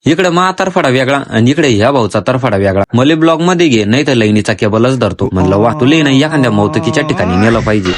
इकडे मा तरफडा वेगळा आणि इकडे ह्या भाऊचा तरफडा वेगळा. मले ब्लॉग मध्ये घे, नाही तर लाईनीचा केबलच धरतो. म्हणलं वा, तुला नाही एखाद्या मौतकीच्या ठिकाणी नेलं पाहिजे.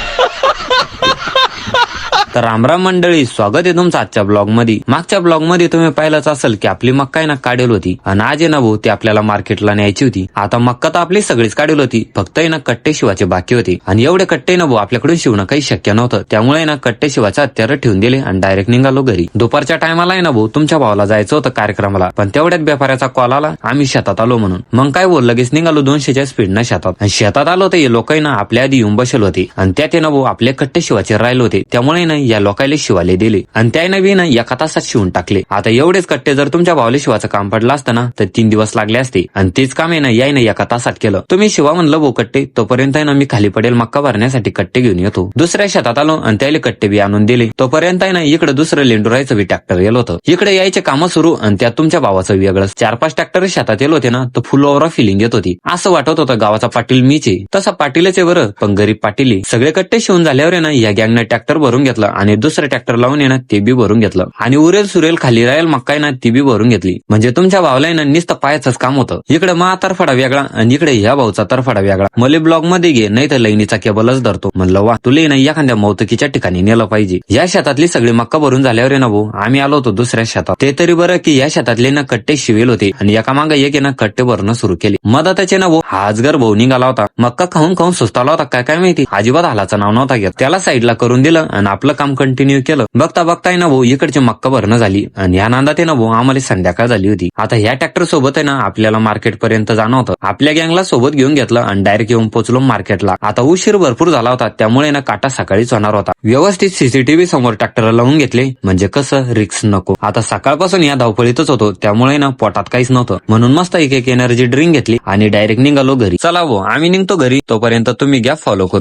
तर रामराम मंडळी, स्वागत आहे तुमचं आजच्या ब्लॉग मध्ये. मागच्या ब्लॉग मध्ये तुम्ही पाहिलंच असेल की आपली मक्का आहे ना काढेल होती आणि आज आहे ना भाऊ ती आपल्याला मार्केटला न्यायची होती. आता मक्का तर आपली सगळीच काढेल होती, फक्त आहे ना कट्टे शिवाचे बाकी होते आणि एवढे कट्टे ना भाऊ आपल्याकडून शिवणं काही शक्य नव्हतं. त्यामुळे ना कट्टे शिवाचे हत्यार ठेवून दिले आणि डायरेक्ट निघालो घरी. दुपारच्या टायमाला आहे ना भाऊ तुमच्या भावाला जायचं होतं कार्यक्रमाला, पण तेवढ्यात व्यापाऱ्याचा कॉल आला आम्ही शेतात आलो म्हणून. मग काय बोल, लगेच निघालो 200च्या स्पीडनं शेतात. आणि शेतात आलो तर हे लोक ना आपल्या आधी येऊन बसेल होते आणि त्यात ना भाऊ आपले कट्टे शिवाचे राहिले होते. त्यामुळे ना या लोकायला शिवाले दिले आणि त्याने बी ना एका तासात शिवून टाकले. आता एवढेच कट्टे जर तुमच्या भावाला शिवाचं काम पडलं असतं ना तर 3 दिवस लागले असते आणि तेच काम आहे ना याय ना एका तासात केलं. तुम्ही शिवा म्हणलं भाऊ कट्टे, तोपर्यंत आहे ना मी खाली पडेल मक्का भरण्यासाठी कट्टे घेऊन येतो. दुसऱ्या शेतात आलो आणि त्याला कट्टे बी आणून दिले. तोपर्यंत आहे ना इकडे दुसरं लेंडुरायचं बी ट्रॅक्टर येल होतं. इकडे यायचे कामं सुरू आणि त्यात तुमच्या भावाचं वेगळं. 4-5 ट्रॅक्टर शेतात येल होते ना तर फुल ओव्हर फिलिंग येत होती. असं वाटत होतं गावाचा पाटील मीच आहे. तसा पाटीलच आहे बरं, पण गरीब पाटील. सगळे कट्टे शिवून झाल्यावर आहे ना या गँगने ट्रॅक्टर भरून घेतलं आणि दुसरं ट्रॅक्टर लावून आहे ना ते बी भरून घेतलं आणि उरेल सुरेल खाली राहील मक्का ना ती बी भरून घेतली. म्हणजे तुमच्या भावाला ना नुसतं पायाचंच काम होतं. इकडे मा तरफडा वेगळा आणि इकडे ह्या भाऊचा तरफडा वेगळा. मले ब्लॉग मध्ये घे, नाही तर लाईनीचा केबलच धरतो. म्हणलं वा, तुला नाही एखाद्या मौतकीच्या ठिकाणी नेलं पाहिजे. या शेतातली सगळी मक्का भरून झाल्यावर ना भाऊ आम्ही आलो होतो दुसऱ्या शेतात. ते तरी बरं की या शेतातले ना कट्टे शिवेल होते आणि एका मागे एक ना कट्टे भरणं सुरू केले. मदताचे ना भाऊ हाजगर भाऊ निघाला होता. मक्का खाऊन खाऊन सुस्ताला होता काय माहिती, अजिबात हालाचं नाव नव्हता घेत. त्याला साईडला करून दिलं आणि आपलं काम कंटिन्यू केलं. बघता बघताय ना भाऊ इकडची मक्का भरणं झाली आणि या नांदात आहे ना भाऊ आम्हाला संध्याकाळ झाली होती. आता ह्या ट्रॅक्टर सोबत आहे ना आपल्याला मार्केट पर्यंत जाणं होतं. आपल्या गँगला सोबत घेऊन घेतलं आणि डायरेक्ट येऊन पोहोचलो मार्केटला. आता उशीर भरपूर झाला होता त्यामुळे ना काटा सकाळीच होणार होता. व्यवस्थित सीसीटीव्ही समोर ट्रॅक्टर लावून घेतले म्हणजे कसं रिक्स नको. आता सकाळपासून या धावपळीतच होतो त्यामुळे ना पोटात काहीच नव्हतं, म्हणून मस्त एक एनर्जी ड्रिंक घेतली आणि डायरेक्ट निघालो घरी. चला भाऊ आम्ही निघतो घरी, तोपर्यंत तुम्ही घ्या फॉलो करून.